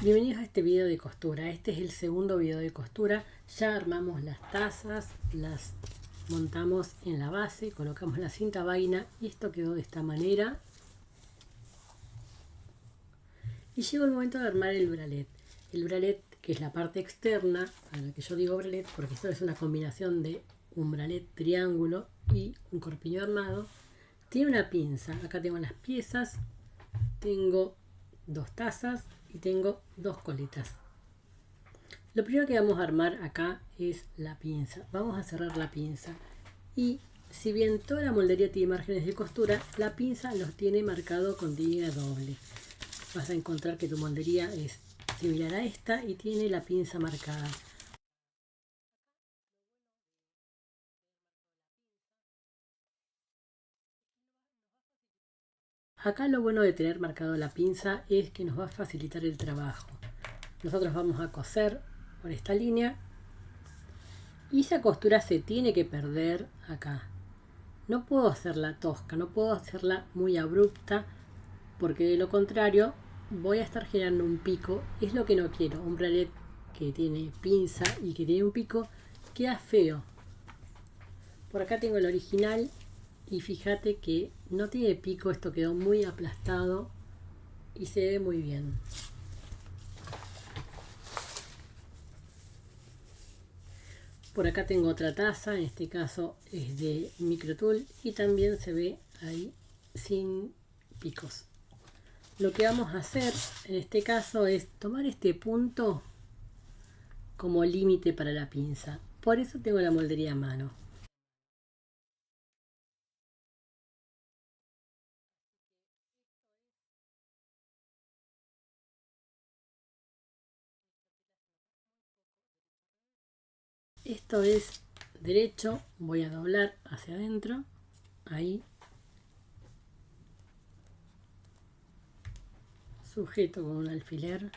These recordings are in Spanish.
Bienvenidos a este video de costura. Este es el segundo video de costura. Ya armamos las tazas, las montamos en la base, colocamos la cinta vaina y esto quedó de esta manera. Y llegó el momento de armar el bralet. El bralet, que es la parte externa, a la que yo digo bralet porque esto es una combinación de un bralet triángulo y un corpiño armado, tiene una pinza. Acá tengo las piezas, tengo dos tazas y tengo dos coletas. Lo primero que vamos a armar acá es la pinza. Vamos a cerrar la pinza y si bien toda la moldería tiene márgenes de costura, la pinza los tiene marcado con tira doble. Vas a encontrar que tu moldería es similar a esta y tiene la pinza marcada. Acá lo bueno de tener marcado la pinza es que nos va a facilitar el trabajo. Nosotros vamos a coser por esta línea y esa costura se tiene que perder acá. No puedo hacerla tosca, no puedo hacerla muy abrupta porque de lo contrario voy a estar generando un pico. Es lo que no quiero. Un bralet que tiene pinza y que tiene un pico queda feo. Por acá tengo el original y fíjate que no tiene pico, esto quedó muy aplastado y se ve muy bien. Por acá tengo otra taza, en este caso es de Microtool y también se ve ahí sin picos. Lo que vamos a hacer en este caso es tomar este punto como límite para la pinza. Por eso tengo la moldería a mano. Esto es derecho, voy a doblar hacia adentro, ahí. Sujeto con un alfiler.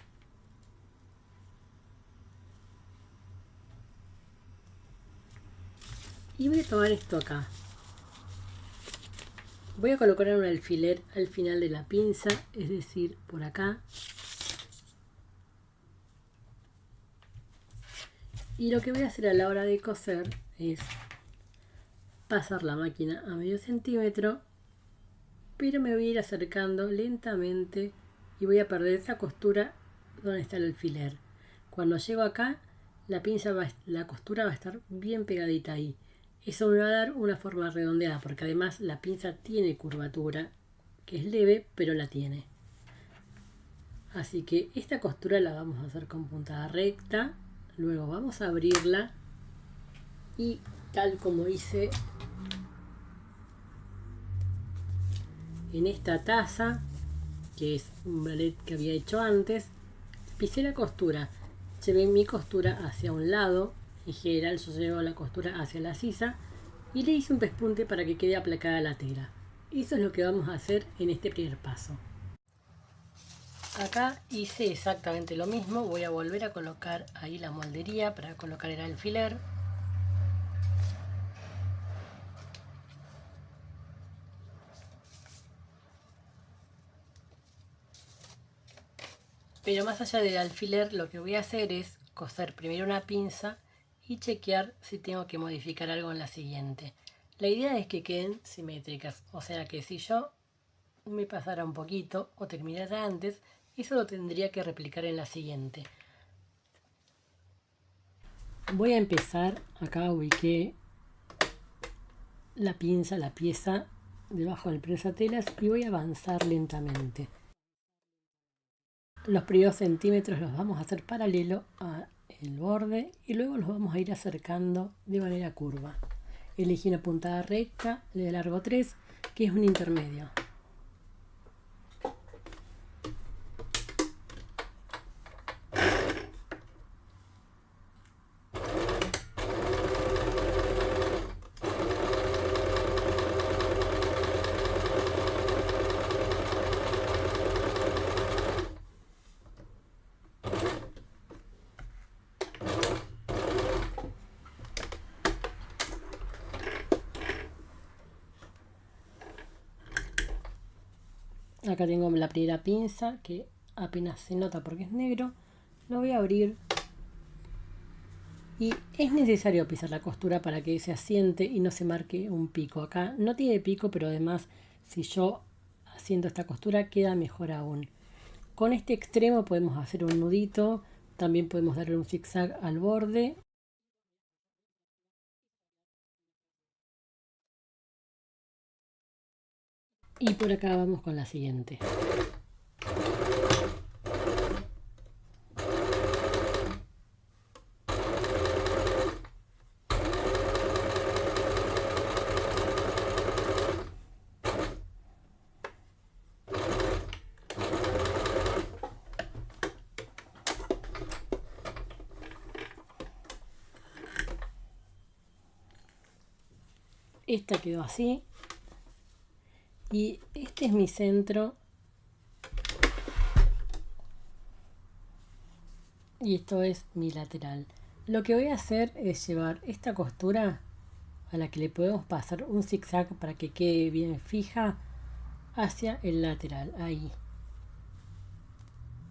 Y voy a tomar esto acá. Voy a colocar un alfiler al final de la pinza, es decir, por acá. Y lo que voy a hacer a la hora de coser es pasar la máquina a medio centímetro, pero me voy a ir acercando lentamente y voy a perder esa costura donde está el alfiler. Cuando llego acá, la costura va a estar bien pegadita ahí. Eso me va a dar una forma redondeada, porque además la pinza tiene curvatura, que es leve, pero la tiene. Así que esta costura la vamos a hacer con puntada recta, luego vamos a abrirla y tal como hice en esta taza, que es un bralet que había hecho antes, pisé la costura, llevé mi costura hacia un lado, en general yo llevo la costura hacia la sisa y le hice un pespunte para que quede aplacada la tela. Eso es lo que vamos a hacer en este primer paso. Acá hice exactamente lo mismo, voy a volver a colocar ahí la moldería para colocar el alfiler. Pero más allá del alfiler, lo que voy a hacer es coser primero una pinza y chequear si tengo que modificar algo en la siguiente. La idea es que queden simétricas, o sea que si yo me pasara un poquito o terminara antes, eso lo tendría que replicar en la siguiente. Voy a empezar, acá ubiqué la pinza, la pieza debajo del prensatelas y voy a avanzar lentamente. Los primeros centímetros los vamos a hacer paralelo al borde y luego los vamos a ir acercando de manera curva. Elegí una puntada recta de largo 3, que es un intermedio. Acá tengo la primera pinza que apenas se nota porque es negro. Lo voy a abrir. Y es necesario pisar la costura para que se asiente y no se marque un pico. Acá no tiene pico, pero además si yo haciendo esta costura queda mejor aún. Con este extremo podemos hacer un nudito, también podemos darle un zigzag al borde. Y por acá vamos con la siguiente. Esta quedó así. Y este es mi centro. Y esto es mi lateral. Lo que voy a hacer es llevar esta costura a la que le podemos pasar un zigzag para que quede bien fija hacia el lateral, ahí.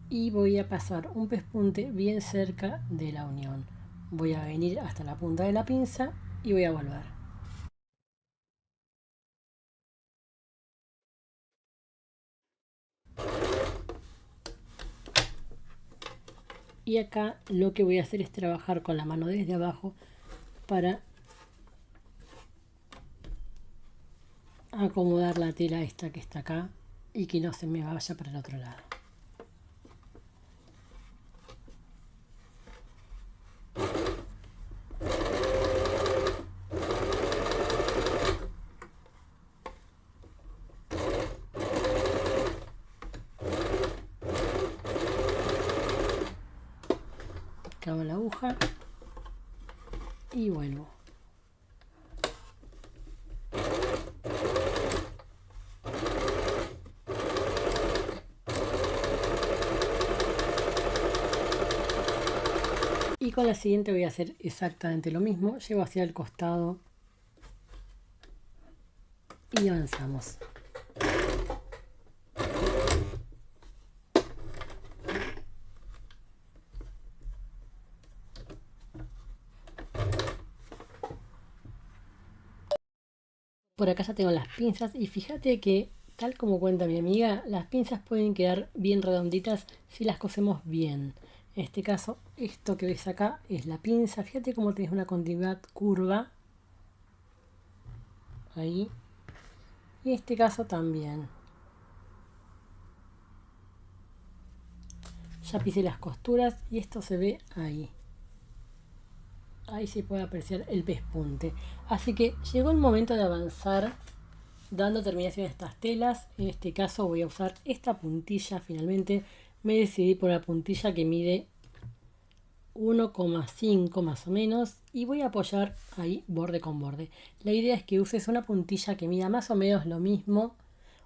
Y voy a pasar un pespunte bien cerca de la unión. Voy a venir hasta la punta de la pinza y voy a volver. Y acá lo que voy a hacer es trabajar con la mano desde abajo para acomodar la tela esta que está acá y que no se me vaya para el otro lado. Clavo la aguja y vuelvo. Y con la siguiente voy a hacer exactamente lo mismo. Llevo hacia el costado y avanzamos. Por acá ya tengo las pinzas y fíjate que, tal como cuenta mi amiga, las pinzas pueden quedar bien redonditas si las cosemos bien. En este caso, esto que ves acá es la pinza. Fíjate cómo tienes una continuidad curva. Ahí. Y en este caso también. Ya pisé las costuras y esto se ve ahí. Ahí se puede apreciar el pespunte. Así que llegó el momento de avanzar dando terminación a estas telas. En este caso voy a usar esta puntilla. Finalmente me decidí por la puntilla que mide 1,5 más o menos y voy a apoyar ahí borde con borde. La idea es que uses una puntilla que mida más o menos lo mismo,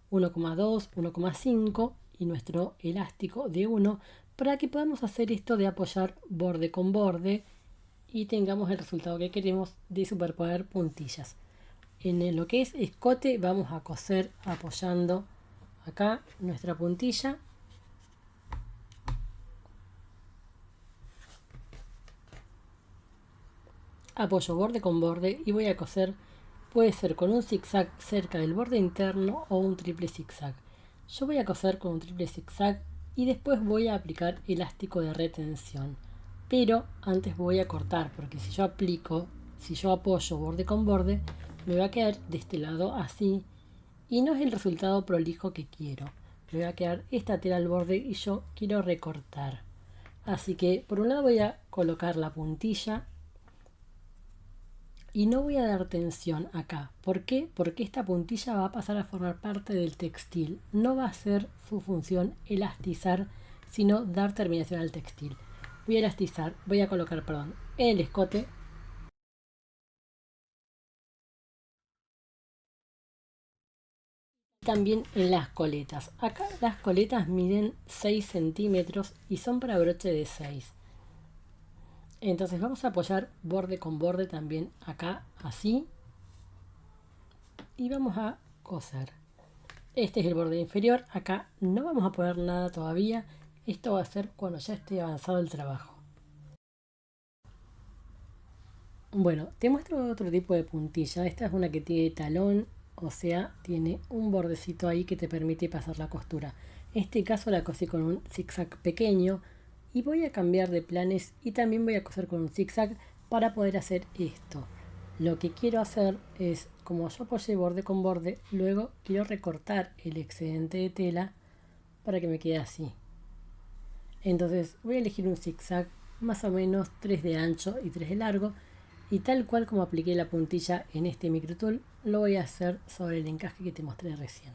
1,2, 1,5 y nuestro elástico de 1 para que podamos hacer esto de apoyar borde con borde y tengamos el resultado que queremos de superponer puntillas. En lo que es escote vamos a coser apoyando acá nuestra puntilla. Apoyo borde con borde y voy a coser, puede ser con un zigzag cerca del borde interno o un triple zigzag. Yo voy a coser con un triple zigzag y después voy a aplicar elástico de retención. Pero antes voy a cortar porque si yo apoyo borde con borde, me va a quedar de este lado así y no es el resultado prolijo que quiero. Me va a quedar esta tela al borde y yo quiero recortar. Así que por un lado voy a colocar la puntilla y no voy a dar tensión acá. ¿Por qué? Porque esta puntilla va a pasar a formar parte del textil. No va a ser su función elastizar, sino dar terminación al textil. Voy a elastizar, voy a colocar, en el escote. También en las coletas. Acá las coletas miden 6 centímetros y son para broche de 6. Entonces vamos a apoyar borde con borde también acá, así. Y vamos a coser. Este es el borde inferior. Acá no vamos a poner nada todavía. Esto va a ser cuando ya esté avanzado el trabajo. Bueno, te muestro otro tipo de puntilla. Esta es una que tiene talón, o sea, tiene un bordecito ahí que te permite pasar la costura. En este caso la cosí con un zigzag pequeño y voy a cambiar de planes y también voy a coser con un zigzag para poder hacer esto. Lo que quiero hacer es, como yo apoyé borde con borde, luego quiero recortar el excedente de tela para que me quede así. Entonces voy a elegir un zigzag más o menos 3 de ancho y 3 de largo, y tal cual como apliqué la puntilla en este microtool lo voy a hacer sobre el encaje que te mostré recién.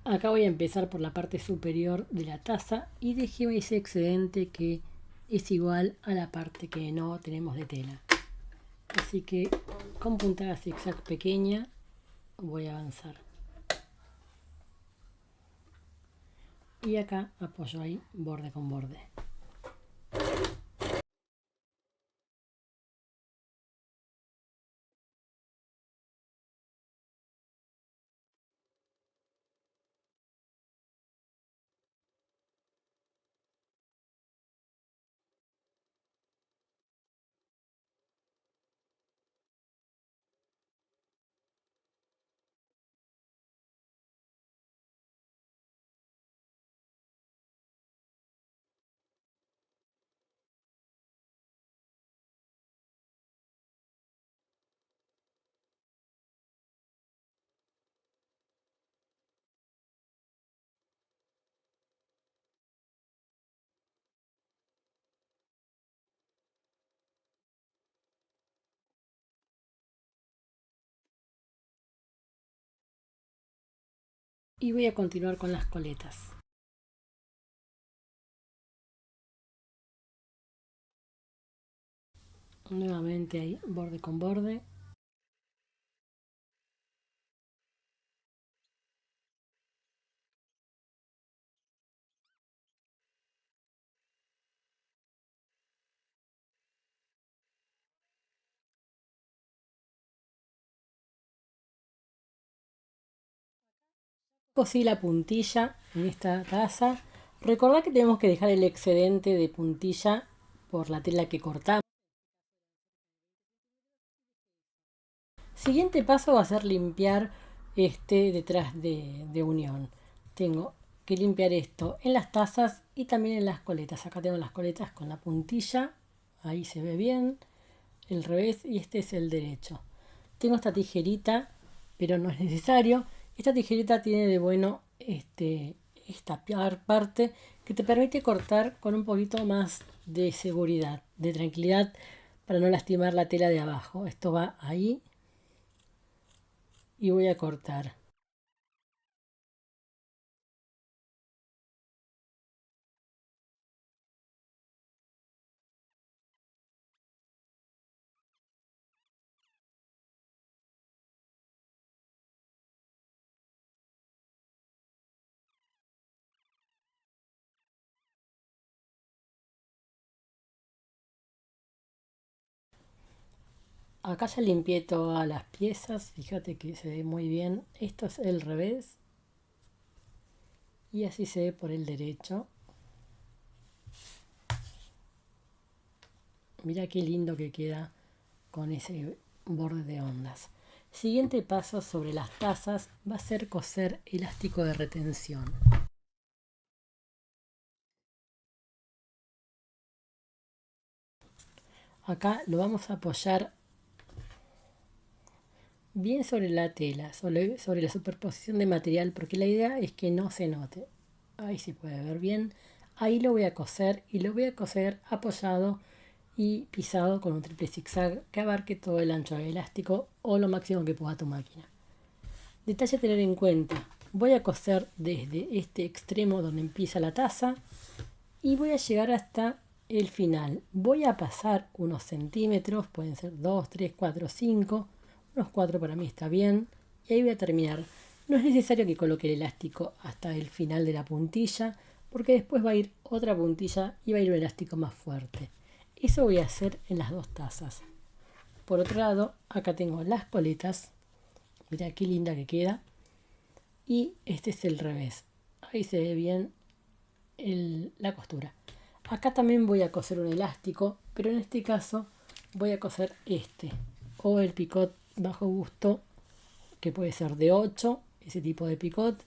Acá voy a empezar por la parte superior de la taza y dejé ese excedente que es igual a la parte que no tenemos de tela. Así que con puntada zigzag pequeña voy a avanzar. Y acá apoyo ahí borde con borde. Y voy a continuar con las coletas. Nuevamente ahí borde con borde. Cosí la puntilla en esta taza. Recordad que tenemos que dejar el excedente de puntilla por la tela que cortamos. Siguiente paso va a ser limpiar este detrás de unión. Tengo que limpiar esto en las tazas y también en las coletas. Acá tengo las coletas con la puntilla, ahí se ve bien, el revés y este es el derecho. Tengo esta tijerita, pero no es necesario. Esta tijerita tiene de bueno esta parte que te permite cortar con un poquito más de seguridad, de tranquilidad, para no lastimar la tela de abajo. Esto va ahí y voy a cortar. Acá ya limpié todas las piezas, fíjate que se ve muy bien. Esto es el revés y así se ve por el derecho. Mira qué lindo que queda con ese borde de ondas. Siguiente paso sobre las tazas va a ser coser elástico de retención. Acá lo vamos a apoyar bien sobre la tela, sobre la superposición de material, porque la idea es que no se note. Ahí se puede ver bien. Ahí lo voy a coser y lo voy a coser apoyado y pisado con un triple zigzag que abarque todo el ancho del elástico o lo máximo que pueda tu máquina. Detalle a tener en cuenta: voy a coser desde este extremo donde empieza la taza y voy a llegar hasta el final. Voy a pasar unos centímetros, pueden ser 2, 3, 4, 5, unos 4 para mí está bien, y ahí voy a terminar. No es necesario que coloque el elástico hasta el final de la puntilla, porque después va a ir otra puntilla y va a ir un elástico más fuerte. Eso voy a hacer en las dos tazas. Por otro lado, acá tengo las coletas. Mira qué linda que queda. Y este es el revés. Ahí se ve bien la costura. Acá también voy a coser un elástico, pero en este caso voy a coser este, o el picot bajo busto, que puede ser de 8, ese tipo de picot.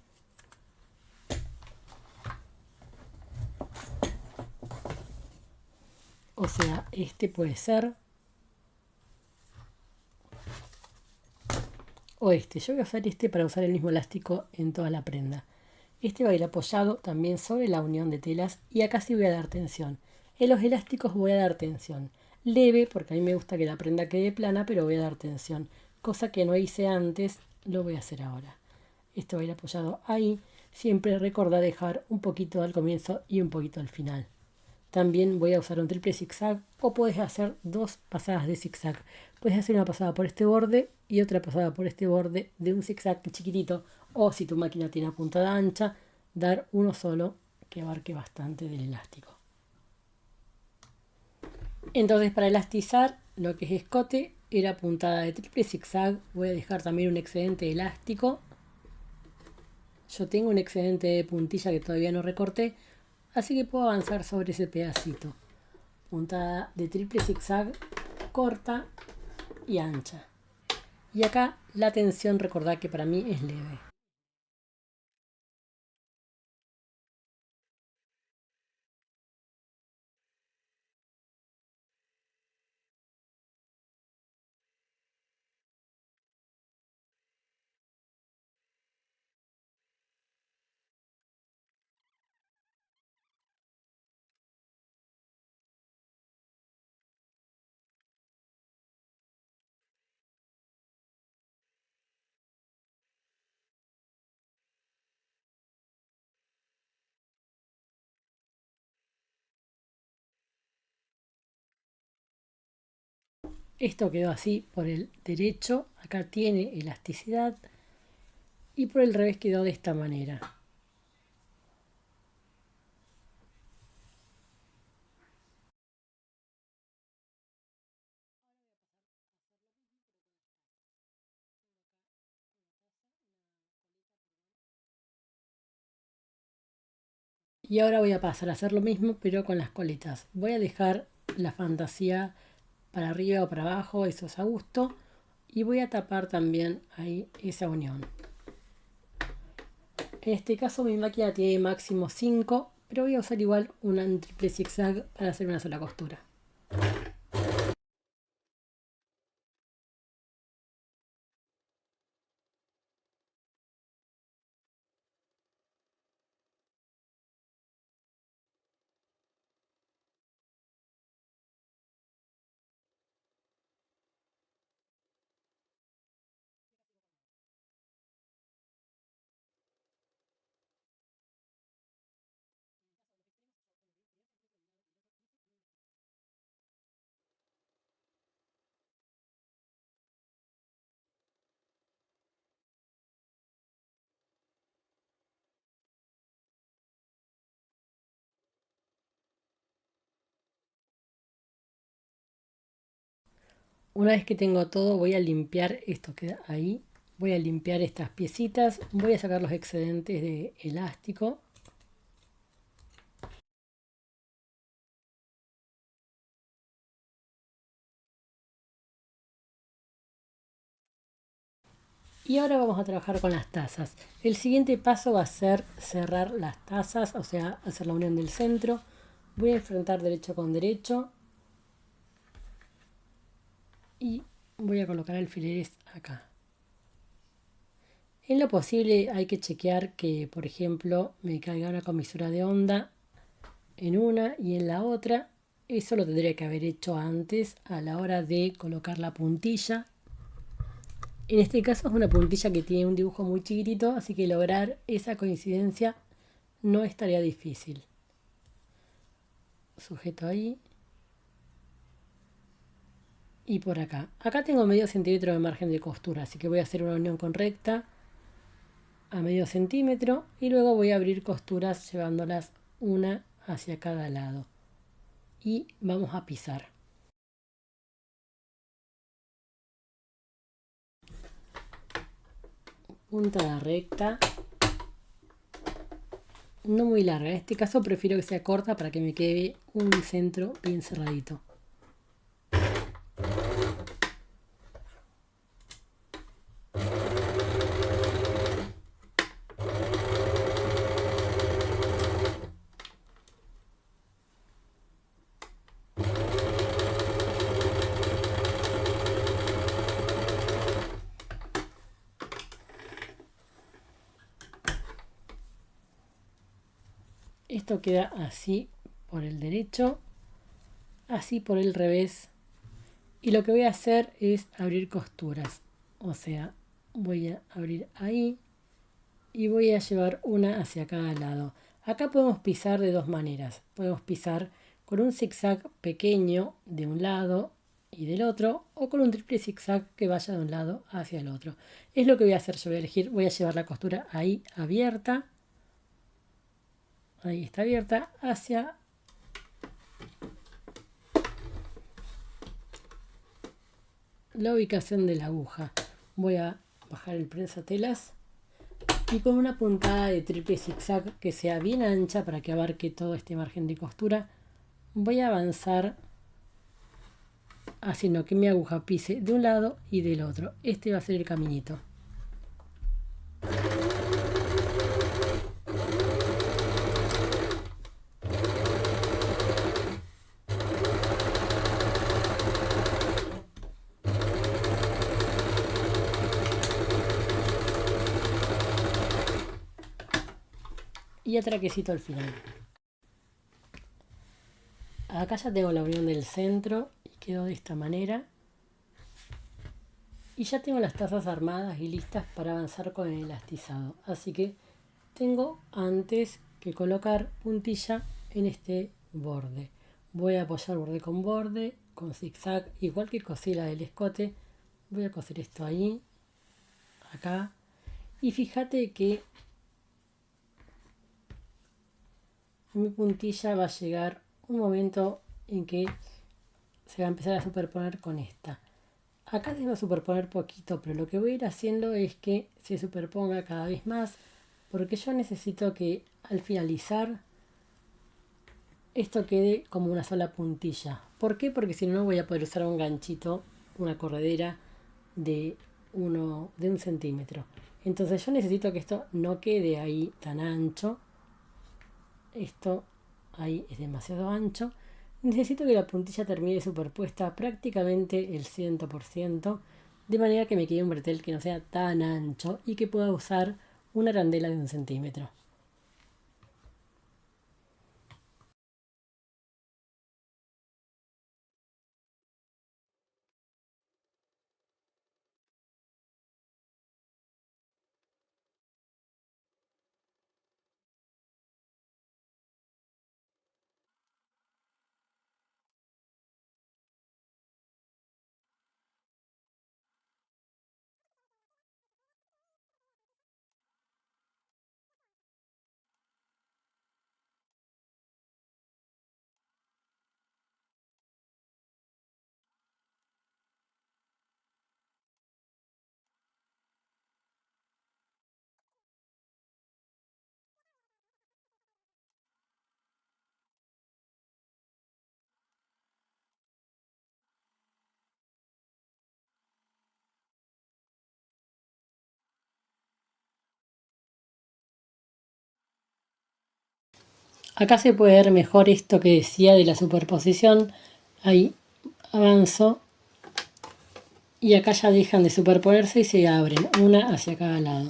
O sea, este puede ser. O este. Yo voy a usar este para usar el mismo elástico en toda la prenda. Este va a ir apoyado también sobre la unión de telas y acá sí voy a dar tensión. En los elásticos voy a dar tensión. Leve, porque a mí me gusta que la prenda quede plana, pero voy a dar tensión. Cosa que no hice antes, lo voy a hacer ahora. Esto va a ir apoyado ahí. Siempre recuerda dejar un poquito al comienzo y un poquito al final. También voy a usar un triple zigzag o puedes hacer dos pasadas de zigzag. Puedes hacer una pasada por este borde y otra pasada por este borde de un zigzag chiquitito. O si tu máquina tiene puntada ancha, dar uno solo que abarque bastante del elástico. Entonces para elastizar lo que es escote era puntada de triple zigzag. Voy a dejar también un excedente de elástico. Yo tengo un excedente de puntilla que todavía no recorté, así que puedo avanzar sobre ese pedacito. Puntada de triple zigzag, corta y ancha. Y acá la tensión, recordad que para mí es leve. Esto quedó así por el derecho, acá tiene elasticidad y por el revés quedó de esta manera. Y ahora voy a pasar a hacer lo mismo pero con las coletas. Voy a dejar la fantasía para arriba o para abajo, eso es a gusto. Y voy a tapar también ahí esa unión. En este caso mi máquina tiene máximo 5, pero voy a usar igual un triple zigzag para hacer una sola costura. Una vez que tengo todo, voy a limpiar esto que ahí. Voy a limpiar estas piecitas. Voy a sacar los excedentes de elástico. Y ahora vamos a trabajar con las tazas. El siguiente paso va a ser cerrar las tazas, o sea, hacer la unión del centro. Voy a enfrentar derecho con derecho. Y voy a colocar alfileres acá. En lo posible hay que chequear que, por ejemplo, me caiga una comisura de onda en una y en la otra. Eso lo tendría que haber hecho antes a la hora de colocar la puntilla. En este caso es una puntilla que tiene un dibujo muy chiquitito, así que lograr esa coincidencia no estaría difícil. Sujeto ahí. Y por acá. Acá tengo medio centímetro de margen de costura, así que voy a hacer una unión con recta a medio centímetro y luego voy a abrir costuras llevándolas una hacia cada lado. Y vamos a pisar. Punta de recta. no muy larga. En este caso prefiero que sea corta para que me quede un centro bien cerradito. Esto queda así por el derecho, así por el revés. Y lo que voy a hacer es abrir costuras. O sea, voy a abrir ahí y voy a llevar una hacia cada lado. Acá podemos pisar de dos maneras. Podemos pisar con un zigzag pequeño de un lado y del otro, o con un triple zigzag que vaya de un lado hacia el otro. Es lo que voy a hacer. Yo voy a elegir, voy a llevar la costura ahí abierta. Ahí está abierta hacia la ubicación de la aguja. Voy a bajar el prensatelas y con una puntada de triple zigzag que sea bien ancha para que abarque todo este margen de costura, voy a avanzar haciendo que mi aguja pise de un lado y del otro. Este va a ser el caminito. Y atraquecito al final. Acá ya tengo la unión del centro y quedó de esta manera. Y ya tengo las tazas armadas y listas para avanzar con el elastizado. Así que tengo antes que colocar puntilla en este borde. Voy a apoyar borde, con zigzag, igual que cosí la del escote. Voy a coser esto ahí, acá. Y fíjate que mi puntilla va a llegar un momento en que se va a empezar a superponer con esta. Acá se va a superponer poquito, pero lo que voy a ir haciendo es que se superponga cada vez más, porque yo necesito que al finalizar esto quede como una sola puntilla. ¿Por qué? Porque si no voy a poder usar un ganchito, una corredera de 1 centímetro. Entonces yo necesito que esto no quede ahí tan ancho. Esto ahí es demasiado ancho. Necesito que la puntilla termine superpuesta prácticamente el 100%, de manera que me quede un bretel que no sea tan ancho y que pueda usar una arandela de 1 centímetro. Acá se puede ver mejor esto que decía de la superposición. Ahí avanzo y acá ya dejan de superponerse y se abren una hacia cada lado.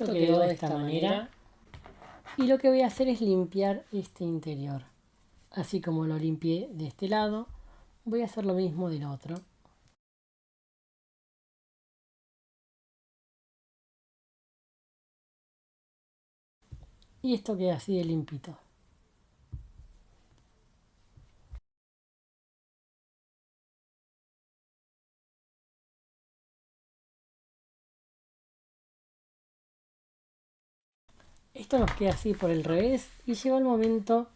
Esto quedó de esta manera. Y lo que voy a hacer es limpiar este interior. Así como lo limpié de este lado, voy a hacer lo mismo del otro. Y esto queda así de limpito. Esto nos queda así por el revés y llegó el momento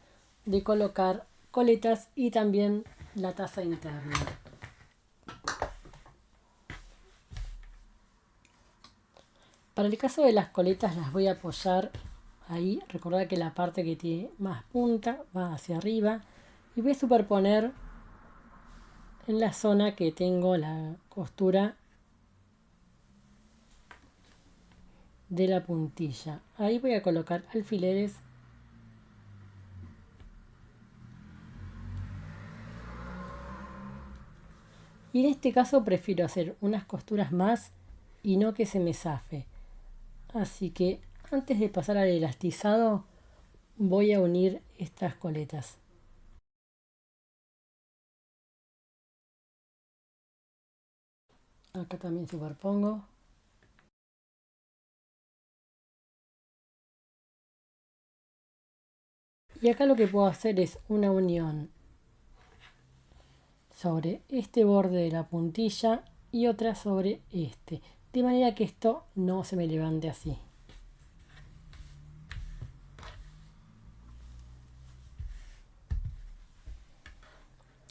de colocar coletas y también la taza interna. Para el caso de las coletas las voy a apoyar ahí. Recordad que la parte que tiene más punta va hacia arriba y voy a superponer en la zona que tengo la costura de la puntilla. Ahí voy a colocar alfileres y en este caso prefiero hacer unas costuras más y no que se me zafe. Así que antes de pasar al elastizado voy a unir estas coletas. Acá también superpongo. Y acá lo que puedo hacer es una unión sobre este borde de la puntilla y otra sobre este. De manera que esto no se me levante así.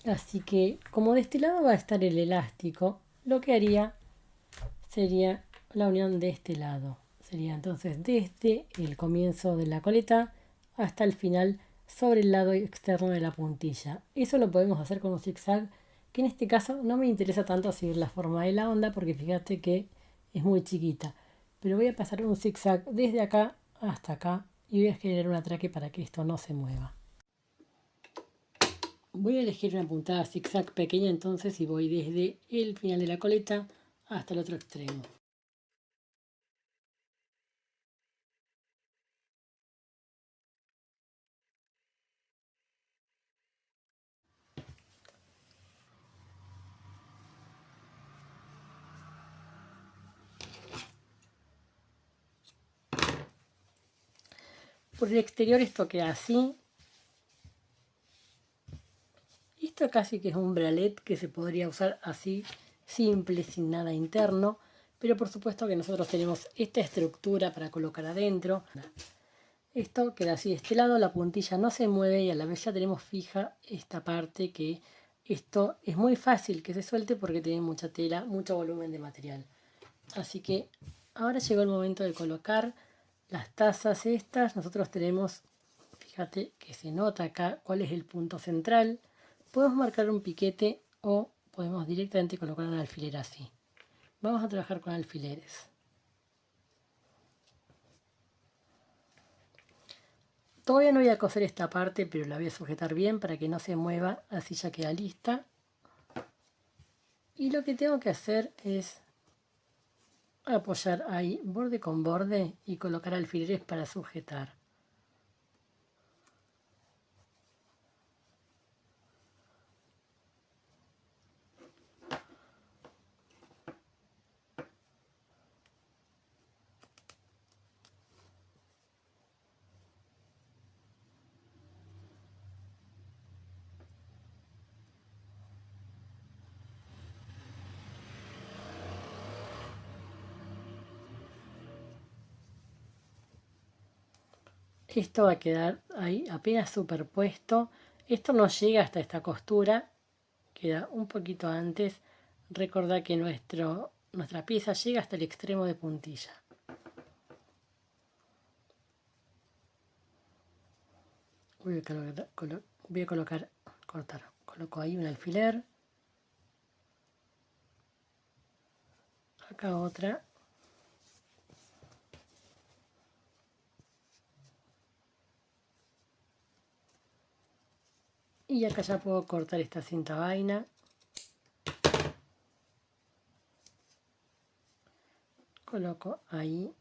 Así que como de este lado va a estar el elástico, lo que haría sería la unión de este lado. Sería entonces desde el comienzo de la coleta hasta el final sobre el lado externo de la puntilla. Eso lo podemos hacer con un zigzag, que en este caso no me interesa tanto seguir la forma de la onda porque fíjate que es muy chiquita. Pero voy a pasar un zigzag desde acá hasta acá y voy a generar un atraque para que esto no se mueva. Voy a elegir una puntada zigzag pequeña entonces y voy desde el final de la coleta hasta el otro extremo. Por el exterior esto queda así. Esto casi que es un bralet que se podría usar así, simple, sin nada interno. Pero por supuesto que nosotros tenemos esta estructura para colocar adentro. Esto queda así de este lado, la puntilla no se mueve y a la vez ya tenemos fija esta parte que esto es muy fácil que se suelte porque tiene mucha tela, mucho volumen de material. Así que ahora llegó el momento de colocar las tazas estas. Nosotros tenemos, fíjate que se nota acá cuál es el punto central. Podemos marcar un piquete o podemos directamente colocar un alfiler así. Vamos a trabajar con alfileres. Todavía no voy a coser esta parte, pero la voy a sujetar bien para que no se mueva, así ya queda lista. Y lo que tengo que hacer es apoyar ahí borde con borde y colocar alfileres para sujetar. Esto va a quedar ahí apenas superpuesto. Esto no llega hasta esta costura, queda un poquito antes. Recordad que nuestra pieza llega hasta el extremo de puntilla. Coloco ahí un alfiler. Acá otra. Y acá ya puedo cortar esta cinta vaina. Coloco ahí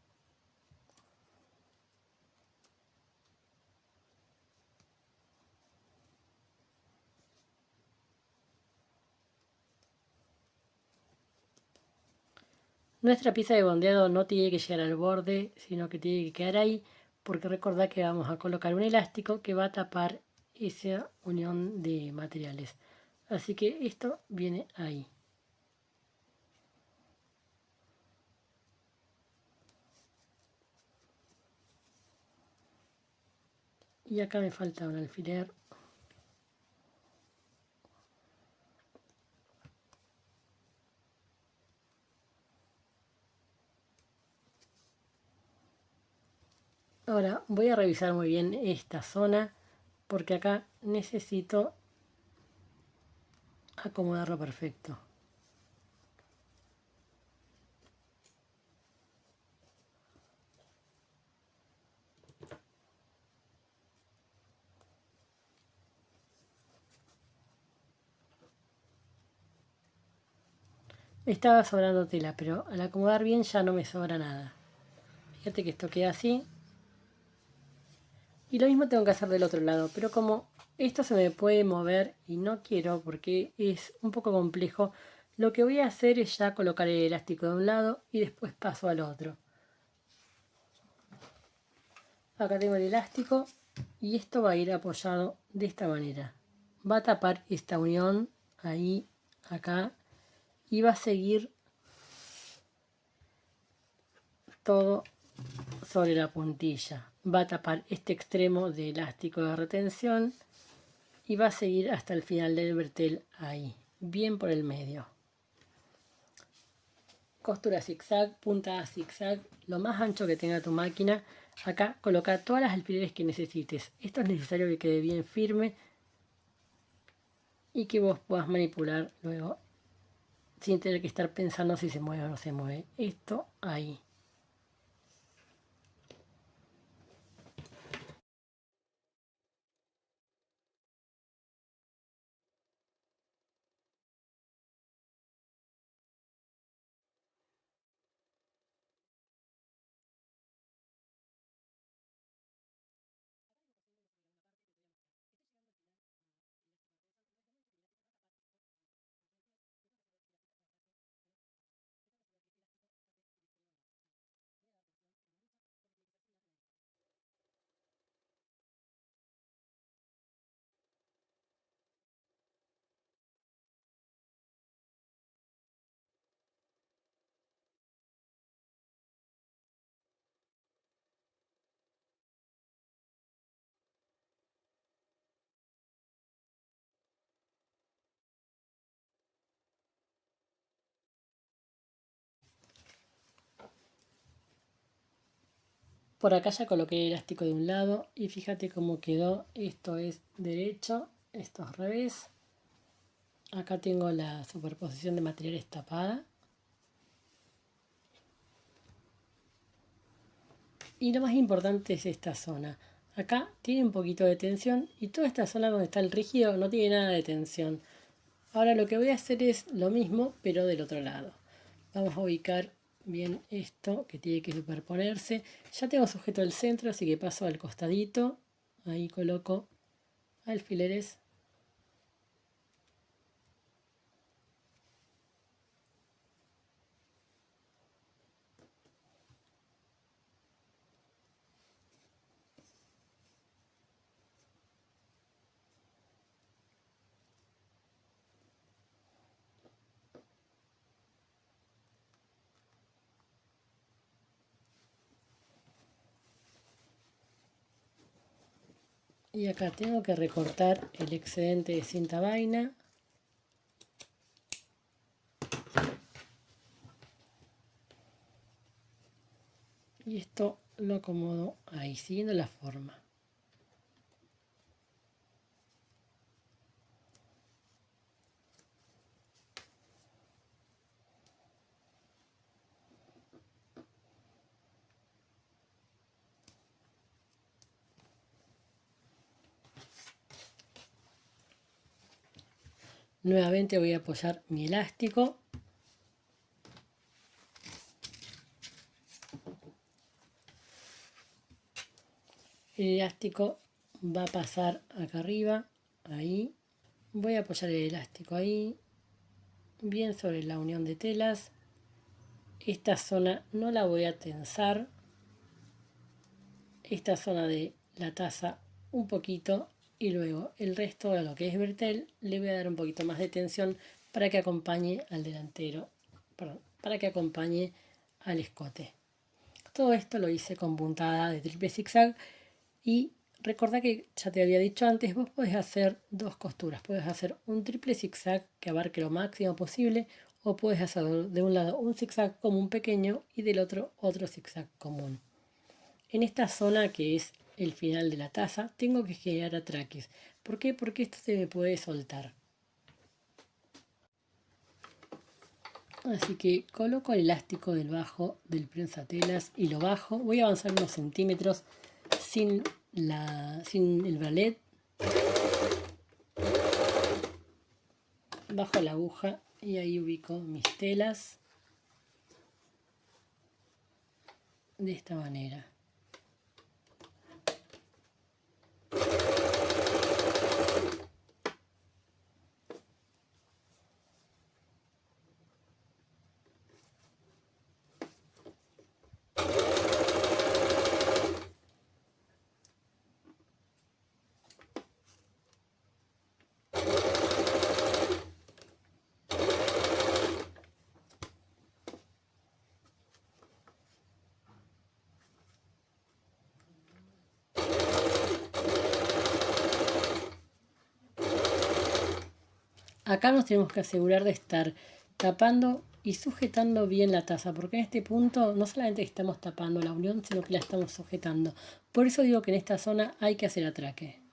Nuestra pieza de bondeado no tiene que llegar al borde, sino que tiene que quedar ahí, porque recordad que vamos a colocar un elástico que va a tapar esa unión de materiales. Así que esto viene ahí. Y acá me falta un alfiler. Ahora voy a revisar muy bien esta zona porque acá necesito acomodarlo perfecto. Estaba sobrando tela, pero al acomodar bien ya no me sobra nada. Fíjate que esto queda así. Y lo mismo tengo que hacer del otro lado, pero como esto se me puede mover y no quiero porque es un poco complejo, lo que voy a hacer es ya colocar el elástico de un lado y después paso al otro. Acá tengo el elástico y esto va a ir apoyado de esta manera. Va a tapar esta unión ahí, acá, y va a seguir todo sobre la puntilla. Va a tapar este extremo de elástico de retención y va a seguir hasta el final del bretel ahí, bien por el medio. Costura zigzag, puntada zigzag, lo más ancho que tenga tu máquina. Acá coloca todas las alfileres que necesites. Esto es necesario que quede bien firme y que vos puedas manipular luego sin tener que estar pensando si se mueve o no se mueve. Esto ahí. Por acá ya coloqué el elástico de un lado y fíjate cómo quedó. Esto es derecho, esto es revés. Acá tengo la superposición de materiales tapada. Y lo más importante es esta zona. Acá tiene un poquito de tensión y toda esta zona donde está el rígido no tiene nada de tensión. Ahora lo que voy a hacer es lo mismo pero del otro lado. Vamos a ubicar bien esto que tiene que superponerse. Ya tengo sujeto el centro, así que paso al costadito. Ahí coloco alfileres. Y acá tengo que recortar el excedente de cinta vaina. Y esto lo acomodo ahí, siguiendo la forma. Nuevamente voy a apoyar mi elástico. El elástico va a pasar acá arriba, ahí. Voy a apoyar el elástico ahí, bien sobre la unión de telas. esta zona no la voy a tensar, esta zona de la taza un poquito, y luego el resto de lo que es bretel le voy a dar un poquito más de tensión para que acompañe al delantero, perdón, para que acompañe al escote. Todo esto lo hice con puntada de triple zigzag y recordá que ya te había dicho antes, vos podés hacer dos costuras, puedes hacer un triple zigzag que abarque lo máximo posible o puedes hacer de un lado un zigzag común pequeño y del otro zigzag común. En esta zona que es el final de la taza tengo que generar atraques. ¿Por qué? Porque esto se me puede soltar. Así que coloco el elástico del bajo del prensatelas y lo bajo. Voy a avanzar unos centímetros sin el bralet. Bajo la aguja y ahí ubico mis telas de esta manera. Acá nos tenemos que asegurar de estar tapando y sujetando bien la taza, porque en este punto no solamente estamos tapando la unión, sino que la estamos sujetando. Por eso digo que en esta zona hay que hacer atraque.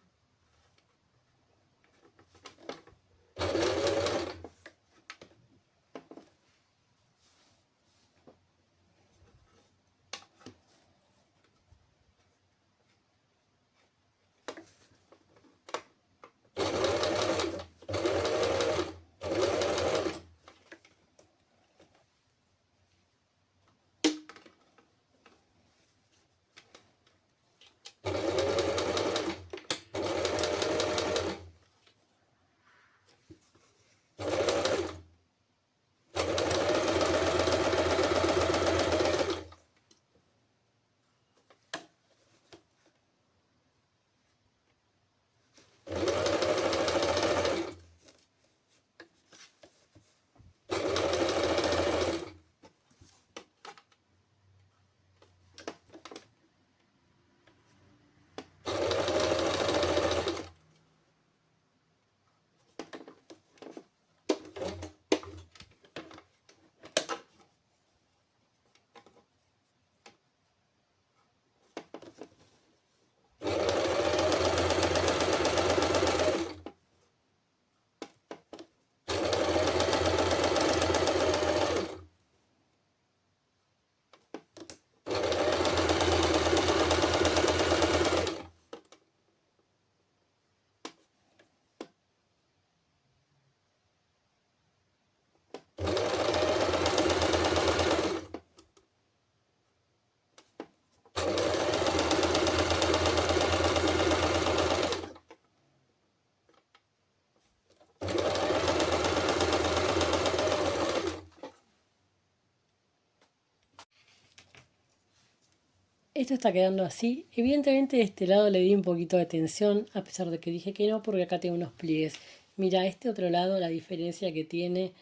Esto está quedando así. Evidentemente de este lado le di un poquito de tensión, a pesar de que dije que no, porque acá tengo unos pliegues. Mira, este otro lado la diferencia que tiene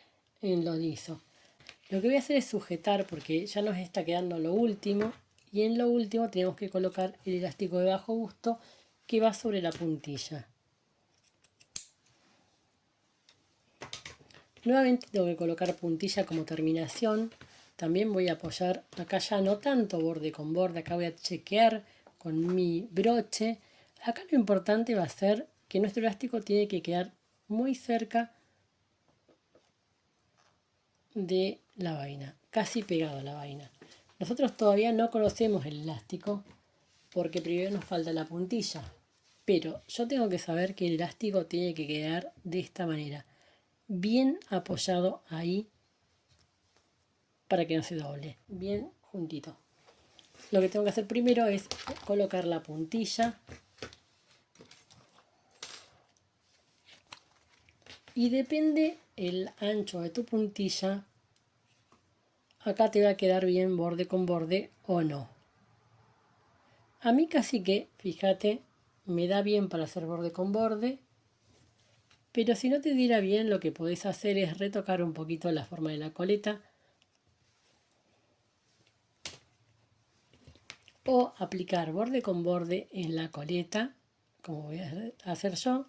en lo liso. Lo que voy a hacer es sujetar, porque ya nos está quedando lo último. Y en lo último tenemos que colocar el elástico de bajo busto que va sobre la puntilla. Nuevamente tengo que colocar puntilla como terminación. También voy a apoyar acá ya no tanto borde con borde, acá voy a chequear con mi broche. Acá lo importante va a ser que nuestro elástico tiene que quedar muy cerca de la vaina, casi pegado a la vaina. Nosotros todavía no conocemos el elástico porque primero nos falta la puntilla. Pero yo tengo que saber que el elástico tiene que quedar de esta manera, bien apoyado ahí para que no se doble, bien juntito. Lo que tengo que hacer primero es colocar la puntilla y depende el ancho de tu puntilla, acá te va a quedar bien borde con borde o no. A mí casi que, fíjate, me da bien para hacer borde con borde, pero si no te diera bien, lo que podés hacer es retocar un poquito la forma de la coleta o aplicar borde con borde en la coleta, como voy a hacer yo,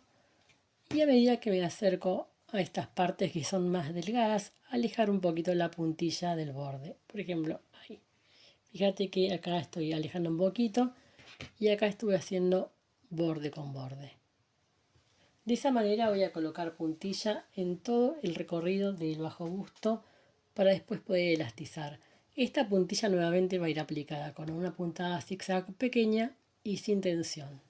y a medida que me acerco a estas partes que son más delgadas, alejar un poquito la puntilla del borde. Por ejemplo, ahí. Fíjate que acá estoy alejando un poquito y acá estuve haciendo borde con borde. De esa manera voy a colocar puntilla en todo el recorrido del bajo busto para después poder elastizar. Esta puntilla nuevamente va a ir aplicada con una puntada zigzag pequeña y sin tensión.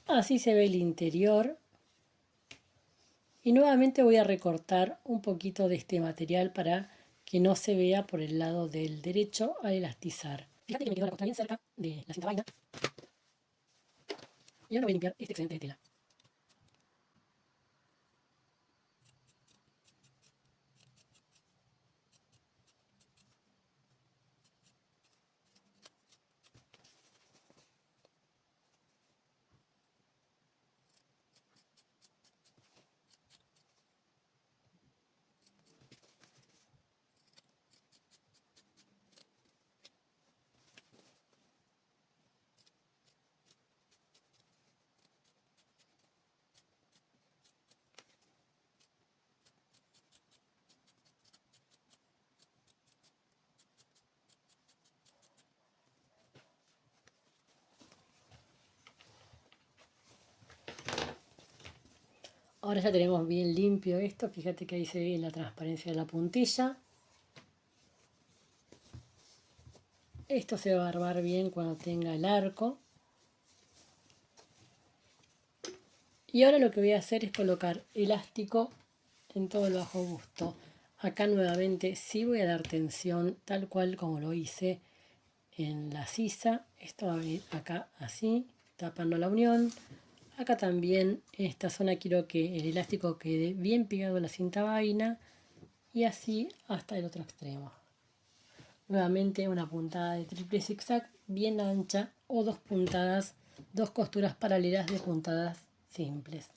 Así se ve el interior. Y nuevamente voy a recortar un poquito de este material para que no se vea por el lado del derecho al elastizar. Fíjate que me quedó la costra bien cerca de la cinta vaina. Y ahora voy a limpiar este excedente de tela. Ahora ya tenemos bien limpio esto. Fíjate que ahí se ve la transparencia de la puntilla. Esto se va a barbar bien cuando tenga el arco. Y ahora lo que voy a hacer es colocar elástico en todo el bajo busto. Acá nuevamente sí voy a dar tensión tal cual como lo hice en la sisa. Esto va a venir acá así, tapando la unión. Acá también en esta zona quiero que el elástico quede bien pegado a la cinta vaina y así hasta el otro extremo. Nuevamente una puntada de triple zigzag bien ancha o dos puntadas, dos costuras paralelas de puntadas simples.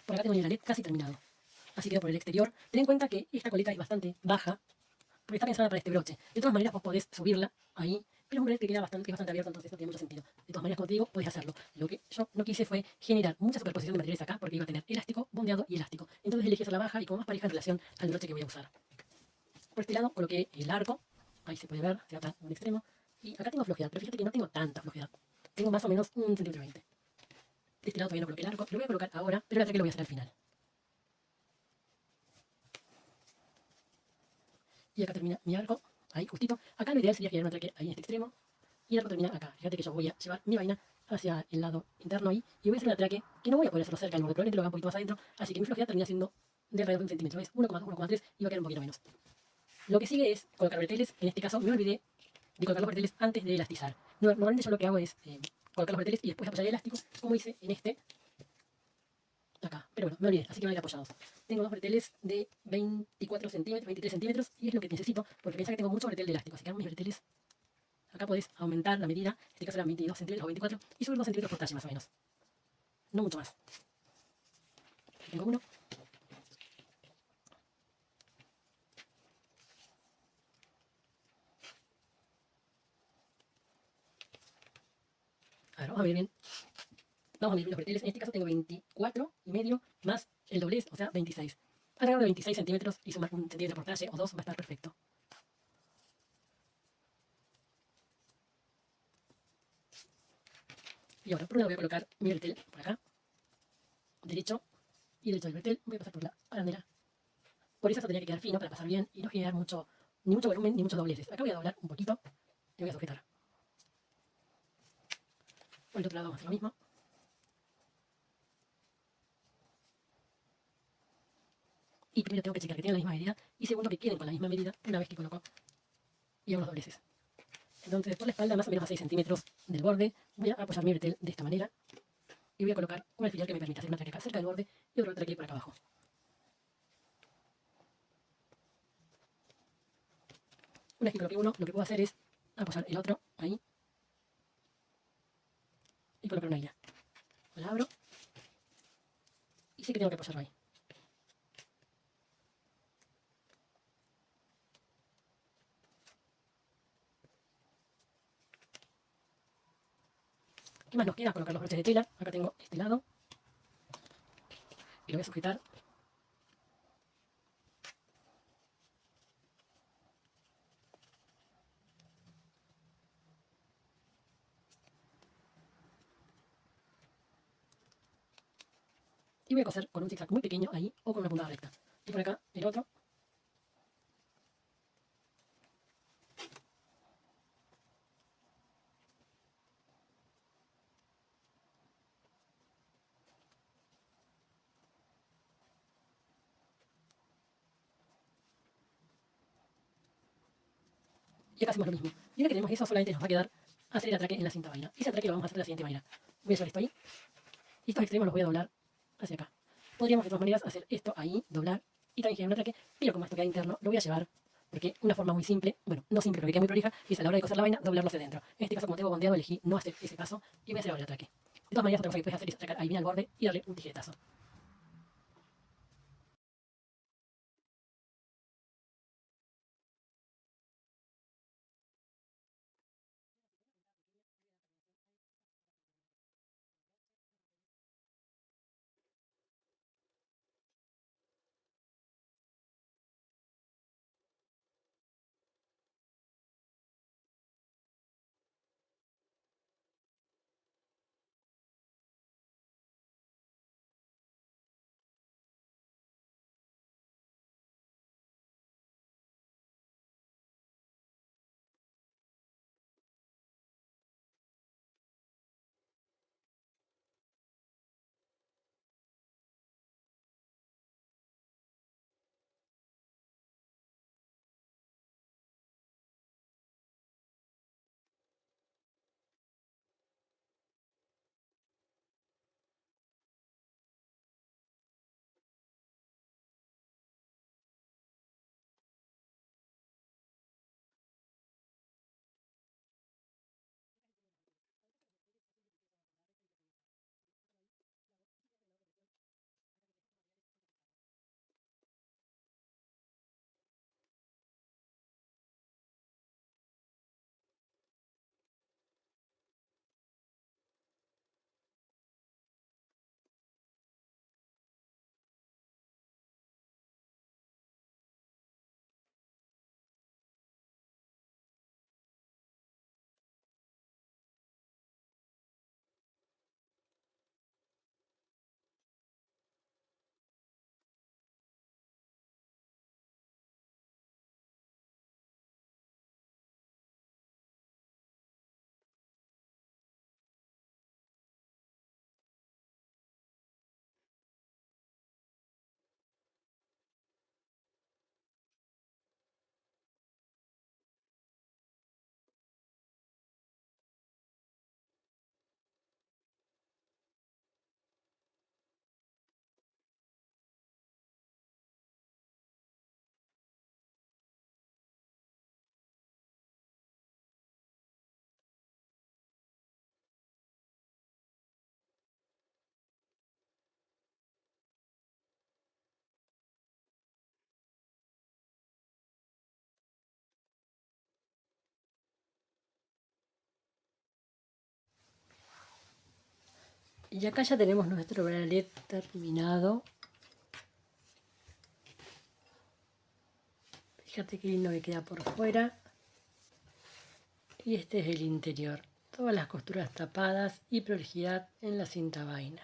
Por acá tengo el bralet casi terminado. Así quedó por el exterior. Ten en cuenta que esta coleta es bastante baja, porque está pensada para este broche. De todas maneras, vos podés subirla ahí, pero es un bralet que queda bastante abierto, entonces no tiene mucho sentido. De todas maneras, como te digo, podés hacerlo. Lo que yo no quise fue generar mucha superposición de materiales acá, porque iba a tener elástico, bondeado y elástico. Entonces elegí hacer la baja y como más pareja en relación al broche que voy a usar. Por este lado coloqué el arco, ahí se puede ver, se ata un extremo. Y acá tengo flojedad, pero fíjate que no tengo tanta flojedad. Tengo más o menos 1,20 cm. De este lado todavía no coloqué el arco, lo voy a colocar ahora, pero el ataque lo voy a hacer al final. Y acá termina mi arco, ahí justito. Acá lo ideal sería girar un atraque ahí en este extremo. Y el arco termina acá. Fíjate que yo voy a llevar mi vaina hacia el lado interno ahí. Y voy a hacer un atraque que no voy a poder hacerlo cerca del borde, probablemente lo haga un poquito más adentro. Así que mi flojedad termina siendo de alrededor de 1 cm. ¿Ves? 1,2, 1,3 y va a quedar un poquito menos. Lo que sigue es colocar breteles. En este caso me olvidé de colocar los breteles antes de elastizar. Normalmente yo lo que hago es colocar los breteles y después apoyar el elástico, como hice en este acá. Pero bueno, me olvidé, así que van a ir apoyados. Tengo dos breteles de 24 centímetros, 23 centímetros, y es lo que necesito, porque piensa que tengo mucho bretel de elástico, así que hago mis breteles. Acá podés aumentar la medida, en este caso eran 22 centímetros o 24, y subir 2 centímetros por talle más o menos. No mucho más. Tengo uno. A ver, vamos a ver bien. Vamos a medir los breteles. En este caso tengo 24 y medio más el doblez, o sea, 26. Alrededor de 26 centímetros y sumar 1 centímetro por talle o 2 va a estar perfecto. Y ahora por un lado voy a colocar mi bretel por acá, derecho y derecho del bretel. Voy a pasar por la barandera. Por eso esto tenía que quedar fino para pasar bien y no generar mucho, ni mucho volumen ni muchos dobleces. Acá voy a doblar un poquito y voy a sujetar. Por el otro lado vamos a hacer lo mismo. Y primero tengo que checar que tengan la misma medida y segundo que queden con la misma medida una vez que coloco y hago los dobleces. Entonces por la espalda, más o menos a 6 centímetros del borde, voy a apoyar mi bretel de esta manera y voy a colocar un alfiler que me permita hacer una traque acá cerca del borde y otro traque por acá abajo. Una vez que coloque uno, lo que puedo hacer es apoyar el otro ahí y colocar una hilera. La abro y sé que tengo que apoyarlo ahí. ¿Qué más nos queda? Colocar los broches de tela. Acá tengo este lado y lo voy a sujetar. Y voy a coser con un zigzag muy pequeño ahí o con una puntada recta. Y por acá el otro. Y acá hacemos lo mismo. Y ahora que tenemos eso, solamente nos va a quedar hacer el atraque en la cinta vaina. Ese atraque lo vamos a hacer de la siguiente manera. Voy a llevar esto ahí. Y estos extremos los voy a doblar hacia acá. Podríamos de todas maneras hacer esto ahí, doblar y también girar un atraque, pero como esto queda interno, lo voy a llevar porque una forma muy simple, bueno, no simple porque queda muy prolija, es a la hora de coser la vaina, doblarlo hacia adentro. En este caso, como tengo bondeado, elegí no hacer ese paso y voy a hacer ahora el atraque. De todas maneras, otra cosa que puedes hacer es atracar ahí bien al borde y darle un tijeretazo. Y acá ya tenemos nuestro bralet terminado. Fíjate qué lindo que queda por fuera. Y este es el interior. Todas las costuras tapadas y prolijidad en la cinta vaina.